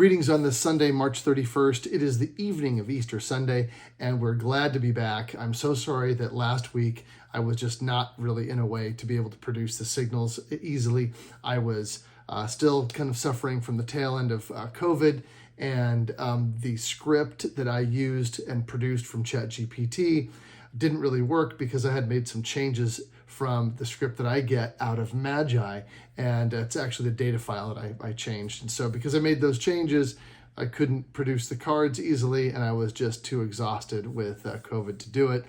Greetings on this Sunday, March 31st. It is the evening of Easter Sunday, and we're glad to be back. I'm so sorry that last week I was just not really in a way to be able to produce the signals easily. I was still kind of suffering from the tail end of COVID, and the script that I used and produced from ChatGPT didn't really work because I had made some changes from the script that I get out of MAGI, and it's actually the data file that I changed. And so because I made those changes, I couldn't produce the cards easily, and I was just too exhausted with COVID to do it.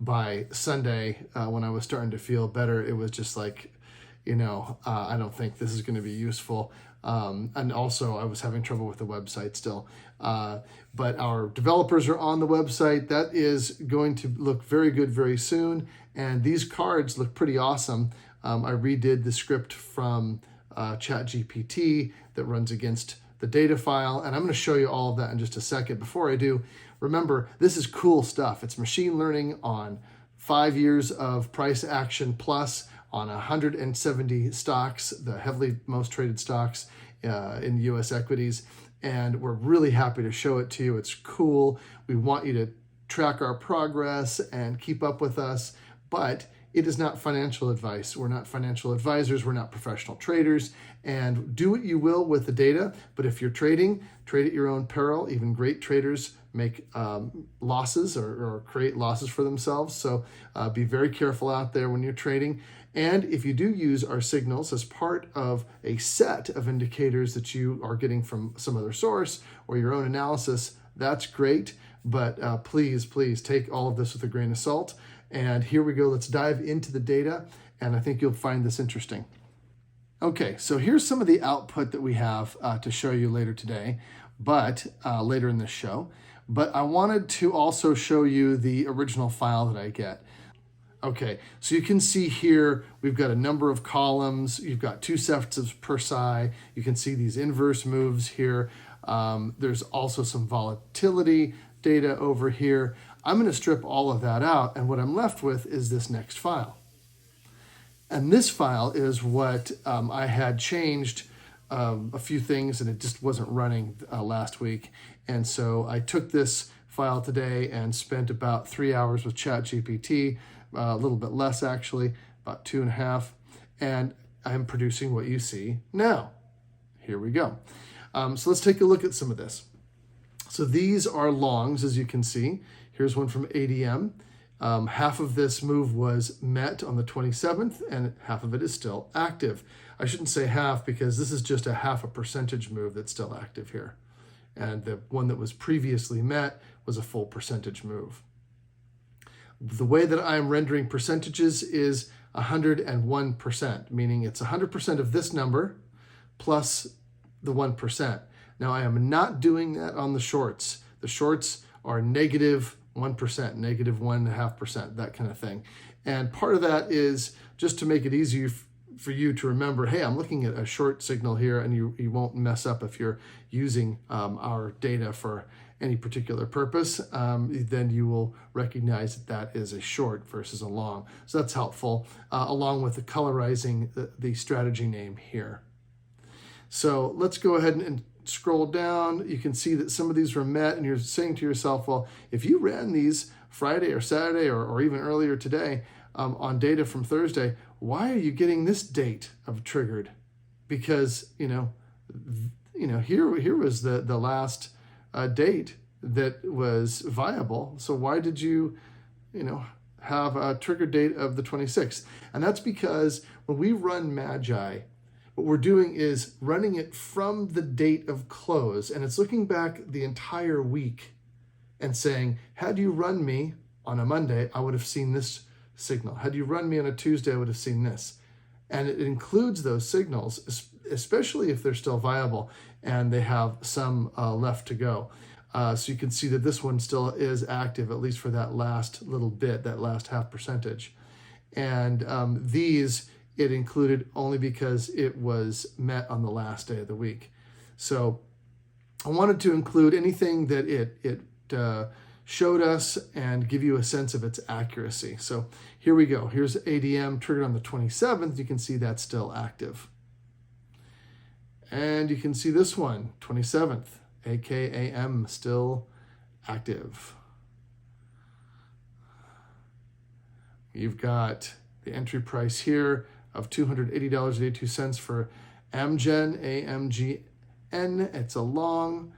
By Sunday, when I was starting to feel better, it was just like, I don't think this is going to be useful. And also I was having trouble with the website still. But our developers are on the website. That is going to look very good very soon. And these cards look pretty awesome. I redid the script from ChatGPT that runs against the data file. And I'm going to show you all of that in just a second. Before I do, remember, this is cool stuff. It's machine learning on 5 years of price action plus on 170 stocks, the heavily most traded stocks in US equities. And we're really happy to show it to you. It's cool. We want you to track our progress and keep up with us, but it is not financial advice. We're not financial advisors. We're not professional traders, and do what you will with the data. But if you're trading, trade at your own peril. Even great traders make losses or create losses for themselves. So be very careful out there when you're trading. And if you do use our signals as part of a set of indicators that you are getting from some other source or your own analysis, that's great. But please take all of this with a grain of salt. And here we go. Let's dive into the data. And I think you'll find this interesting. Okay, so here's some of the output that we have to show you later today, but later in this show. But I wanted to also show you the original file that I get. Okay, so you can see here, we've got a number of columns. You've got 2 sets of perci. You can see these inverse moves here. There's also some volatility data over here. I'm going to strip all of that out, and what I'm left with is this next file. And this file is what I had changed a few things, and it just wasn't running last week. And so I took this file today and spent about 3 hours with ChatGPT, a little bit less actually, about 2.5, and I'm producing what you see now. Here we go. So let's take a look at some of this. So these are longs, as you can see. Here's one from ADM. Half of this move was met on the 27th, and half of it is still active. I shouldn't say half because this is just a 0.5% move that's still active here. And the one that was previously met was a full percentage move. The way that I'm rendering percentages is 101%, meaning it's 100% of this number plus the 1%. Now, I am not doing that on the shorts. The shorts are negative 1%, negative 1.5%, that kind of thing. And part of that is just to make it easier for you to remember, hey, I'm looking at a short signal here, and you won't mess up if you're using our data for any particular purpose. Then you will recognize that is a short versus a long. So that's helpful, along with the colorizing the strategy name here. So let's go ahead and scroll down. You can see that some of these were met, and you're saying to yourself, well, if you ran these Friday or Saturday or even earlier today on data from Thursday, why are you getting this date of triggered? Because here was the last date that was viable. So why did you have a trigger date of the 26th? And that's because when we run MAGI, what we're doing is running it from the date of close, and it's looking back the entire week and saying, had you run me on a Monday, I would have seen this signal. Had you run me on a Tuesday, I would have seen this. And it includes those signals, especially if they're still viable and they have some left to go. So you can see that this one still is active, at least for that last little bit, that last 0.5%. And these it included only because it was met on the last day of the week. So I wanted to include anything that it showed us and give you a sense of its accuracy. So here we go. Here's ADM triggered on the 27th. You can see that's still active. And you can see this one, 27th, AKAM, still active. You've got the entry price here of $280.82 for Amgen, AMGN. It's a long,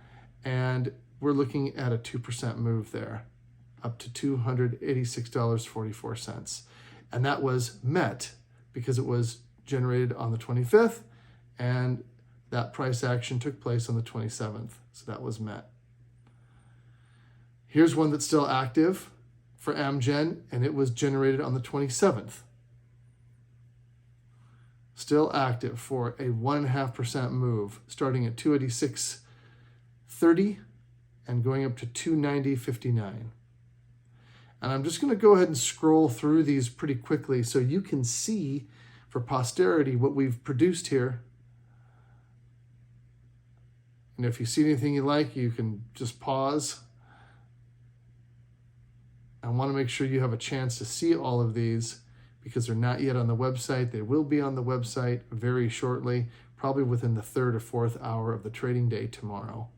and we're looking at a 2% move there, up to $286.44. And that was met because it was generated on the 25th, and that price action took place on the 27th. So that was met. Here's one that's still active for Amgen, and it was generated on the 27th. Still active for a 1.5% move, starting at 286.30 and going up to 290.59. And I'm just going to go ahead and scroll through these pretty quickly so you can see for posterity what we've produced here. And if you see anything you like, you can just pause. I want to make sure you have a chance to see all of these because they're not yet on the website. They will be on the website very shortly, probably within the 3rd or 4th hour of the trading day tomorrow.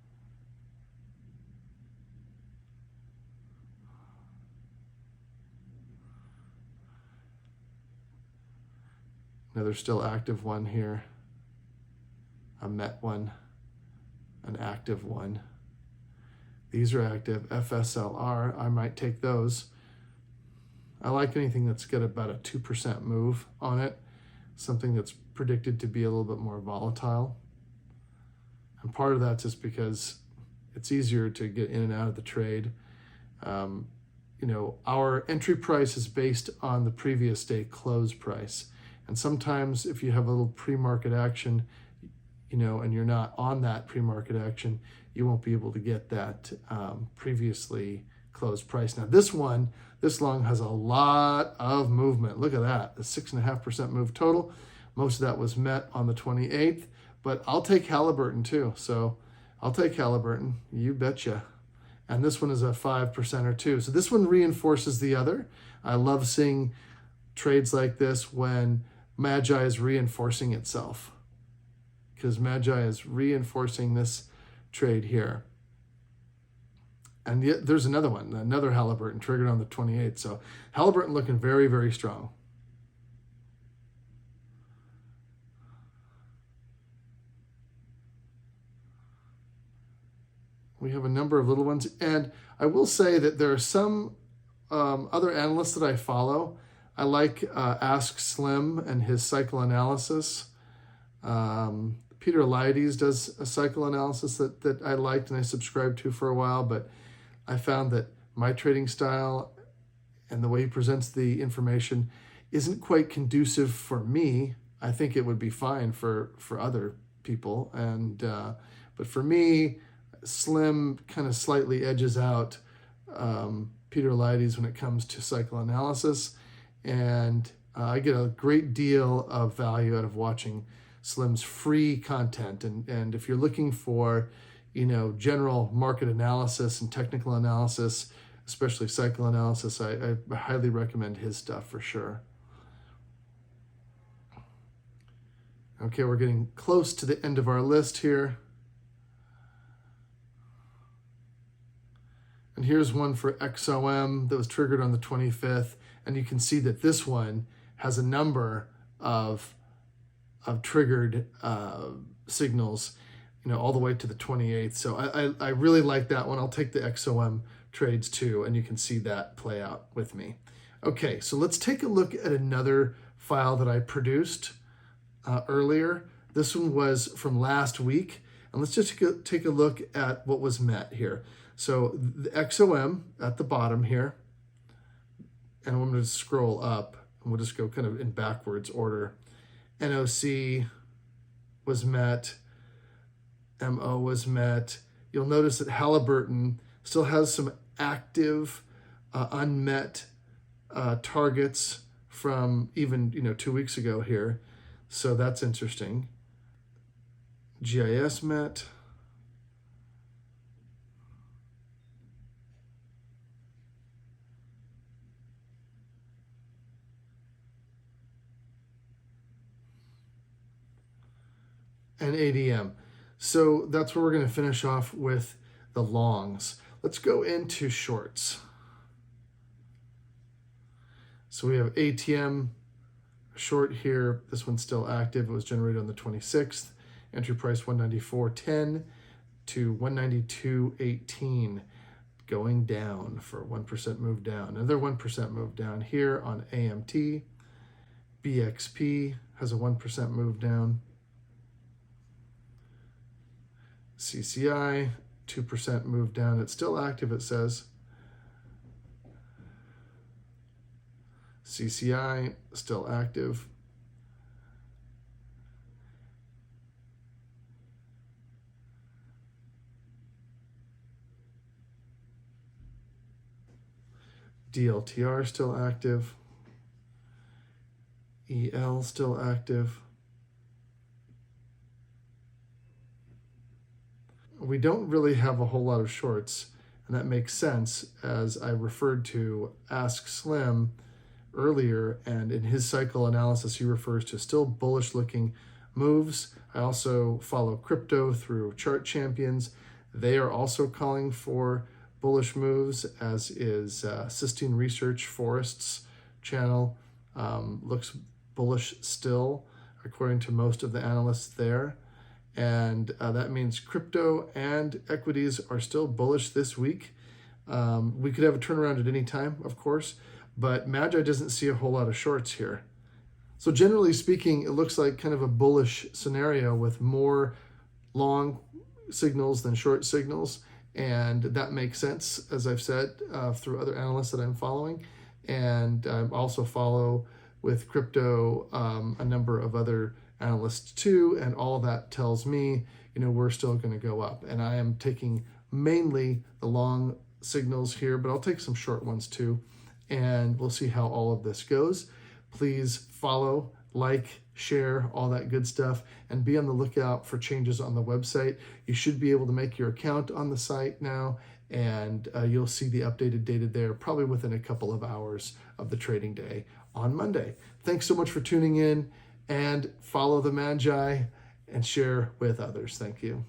Another still active one here, a met one, an active one. These are active. FSLR, I might take those. I like anything that's got about a 2% move on it, something that's predicted to be a little bit more volatile. And part of that's just because it's easier to get in and out of the trade. Our entry price is based on the previous day close price. And sometimes if you have a little pre-market action, and you're not on that pre-market action, you won't be able to get that previously closed price. Now this long has a lot of movement. Look at that, the 6.5% move total. Most of that was met on the 28th, but I'll take Halliburton too. So I'll take Halliburton, you betcha. And this one is a 5% or two. So this one reinforces the other. I love seeing trades like this when MAGI is reinforcing itself, because MAGI is reinforcing this trade here. And there's another one, another Halliburton triggered on the 28th. So Halliburton looking very, very strong. We have a number of little ones. And I will say that there are some other analysts that I follow. I like Ask Slim and his cycle analysis. Peter Eliades does a cycle analysis that I liked and I subscribed to for a while, but I found that my trading style and the way he presents the information isn't quite conducive for me. I think it would be fine for other people, but for me, Slim kind of slightly edges out Peter Eliades when it comes to cycle analysis, and I get a great deal of value out of watching Slim's free content. And if you're looking for, general market analysis and technical analysis, especially cycle analysis, I highly recommend his stuff for sure. Okay, we're getting close to the end of our list here. And here's one for XOM that was triggered on the 25th. And you can see that this one has a number of triggered signals, all the way to the 28th. So I really like that one. I'll take the XOM trades too, and you can see that play out with me. Okay, so let's take a look at another file that I produced earlier. This one was from last week, and let's just take a look at what was met here. So the XOM at the bottom here, and I'm going to scroll up, and we'll just go kind of in backwards order. NOC was met, MO was met. You'll notice that Halliburton still has some active unmet targets from even 2 weeks ago here, so that's interesting. GIS met. and ADM. So that's where we're going to finish off with the longs. Let's go into shorts. So we have ATM short here. This one's still active. It was generated on the 26th. Entry price 194.10 to 192.18. Going down for a 1% move down. Another 1% move down here on AMT. BXP has a 1% move down. CCI, 2% move down. It's still active, it says. CCI, still active. DLTR still active. EL still active. We don't really have a whole lot of shorts, and that makes sense as I referred to Ask Slim earlier, and in his cycle analysis he refers to still bullish looking moves. I also follow crypto through Chart Champions. They are also calling for bullish moves, as is Cysteine Research Forest's channel. Looks bullish still, according to most of the analysts there. And that means crypto and equities are still bullish this week. We could have a turnaround at any time, of course, but MAGI doesn't see a whole lot of shorts here. So generally speaking, it looks like kind of a bullish scenario with more long signals than short signals. And that makes sense, as I've said, through other analysts that I'm following. And I also follow with crypto a number of other analysts too, and all that tells me, we're still going to go up. And I am taking mainly the long signals here, but I'll take some short ones too, and we'll see how all of this goes. Please follow, like, share, all that good stuff, and be on the lookout for changes on the website. You should be able to make your account on the site now, and you'll see the updated data there probably within a couple of hours of the trading day on Monday. Thanks so much for tuning in, and follow the MAGI and share with others. Thank you.